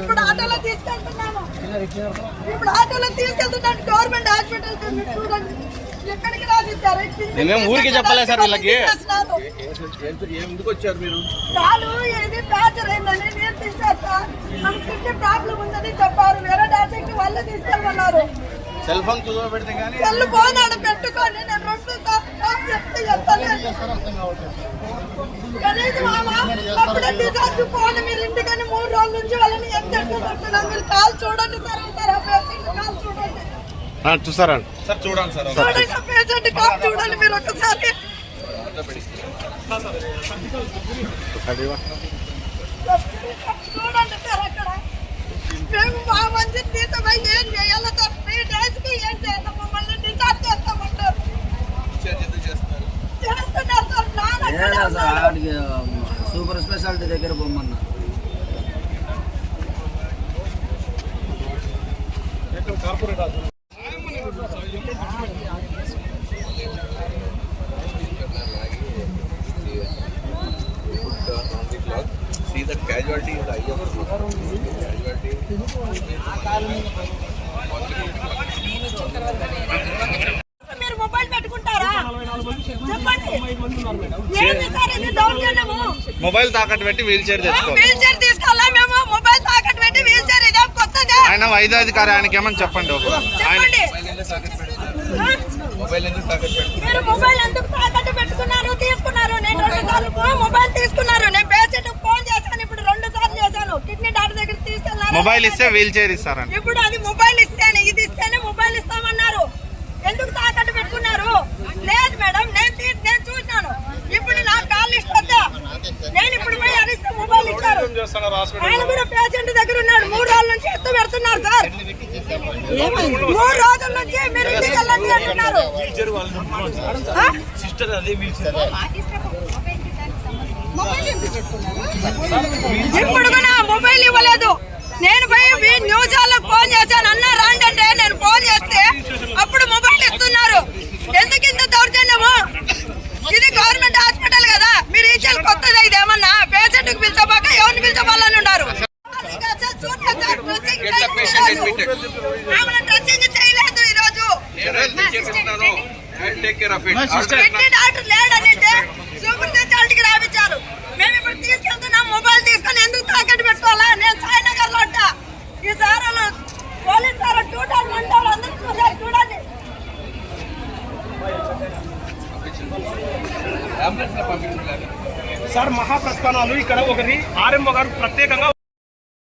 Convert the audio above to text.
ఇప్పుడు ఆటోలో తీసుకెళ్తున్నాను. గవర్నమెంట్ హాస్పిటల్ చూడండి ఎక్కడికి రాసిస్తారు. మేమేం ఊరికి చెప్పలేదు సార్ వీళ్ళకి. ఎందుకు వచ్చారు మీరు? కాలు ఏది ఫ్రాక్చర్ అయిందని నేను తీసాను సార్. నాకు కిడ్నీ ప్రాబ్లం ఉందని చెప్పారు. వేరే డాక్టర్కి వాళ్ళు తీసుకెళ్ళమన్నారు. సెల్ ఫోన్ పెడితే కానీ సెల్ ఫోన్ ఆడ పెట్టుకొని నేను చెప్తే అప్పుడే డిశ్చార్జ్ పోను. మీరు ఇంటికని 3 రోజుల నుంచి వాళ్ళని ఎంత చెప్తున్నాను. మీరు కాల్ చూడండి సార్. కాల్ చూడండి చూసారా సార్? చూడండి సార్, చూడండి పేషెంట్ కాల్ చూడండి మీరు ఒకసారి. చూడండి సార్ అక్కడ మేము మా మంచి తీసమై ఏం చేయాలి సార్? 3 డేస్కి ఏం చేస్తాం? మమ్మల్ని డిశ్చార్జ్ చేస్తామంటారు. చేస్తున్నారు సార్. సూపర్ స్పెషాలిటీ దగ్గర పోమన్నా. See the casualty in the eye of casualty. మీరు మొబైల్ పెట్టుకుంటారా? చెప్పండి. ఏంది సార్ ఇది దౌర్జన్యము? మొబైల్ తాకట్టు పెట్టి వీల్ చైర్ తెచ్చుకోవాలి. వీల్ చైర్ తీసుకోవాలా మేము? మొబైల్ తాకట్టు పెట్టి వీల్ చైర్ ఇదే కొత్తదే. ఆయన వైద్యాధికారి, ఆయనకి ఏమని చెప్పండి. చెప్పండి. మీరు మొబైల్ ఎందుకు తాకట్టు పెట్టుకున్నారు? తీసుకున్నారు. నేను 2 సార్లు మొబైల్ తీసుకున్నారు. నేను పేషెంట్ ఫోన్ చేశాను. ఇప్పుడు 2 సార్లు చేశాను. కిడ్నీ డాక్టర్ దగ్గర తీసుకెళ్ళారు. మొబైల్ ఇస్తే వీల్ చైర్ ఇస్తారని. ఇప్పుడు అది మొబైల్ ఇస్తేనే, ఇది ఇస్తేనే మొబైల్ ఇస్తామన్నారు. ఎందుకు తాకట్టు పెట్టుకున్నారు? లేదు మేడం, నేను చూసినాను. ఇప్పుడు నా కాల్ లిస్ట్ వద్దా? నేను ఇప్పుడు పోయి అరిస్తే మొబైల్ ఇచ్చారు. ఆయన కూడా పేషెంట్ దగ్గర ఉన్నాడు. 3 రోజుల నుంచి ఎత్తు పెడుతున్నారు సార్. 3 రోజుల నుంచి మీరు ఇంటికి వెళ్ళండి అంటున్నారు. ఇప్పుడు కూడా మొబైల్ ఇవ్వలేదు. నేను పోయి న్యూస్ వాళ్ళకి ఫోన్ చేశాను. అన్న రాండి అంటే నేను ఫోన్ చేస్తే అప్పుడు మొబైల్ ఇస్తున్నారు. ఎందుకు ఇంత దౌర్జన్యము? ఇది గవర్నమెంట్ హాస్పిటల్ కదా. మీరు ఇచ్చేది కొత్తది. ఇదేమన్నా పేషెంట్ కు పిలిచబాక ఎవరిని పిలిచవాలని ఉన్నారు. డ్రెస్సింగ్ చేయలేదు ఈ రోజు. డాక్టర్ లేడని సూపర్ స్పెషాలిటీకి రాపించారు. మేము ఇప్పుడు తీసుకెళ్తున్నాం. మొబైల్ తీసుకొని ఎందుకు తాకట్టు పెట్టుకోవాలా? నేను సాయినగర్ లో ఉంటా. ఈ sir police sir 2 town 1 town అందరూ చూడండి. సార్ మహాప్రస్థానాలు ఇక్కడ ఒకరి ఆర్ఎంఓ గారు ప్రత్యేకంగా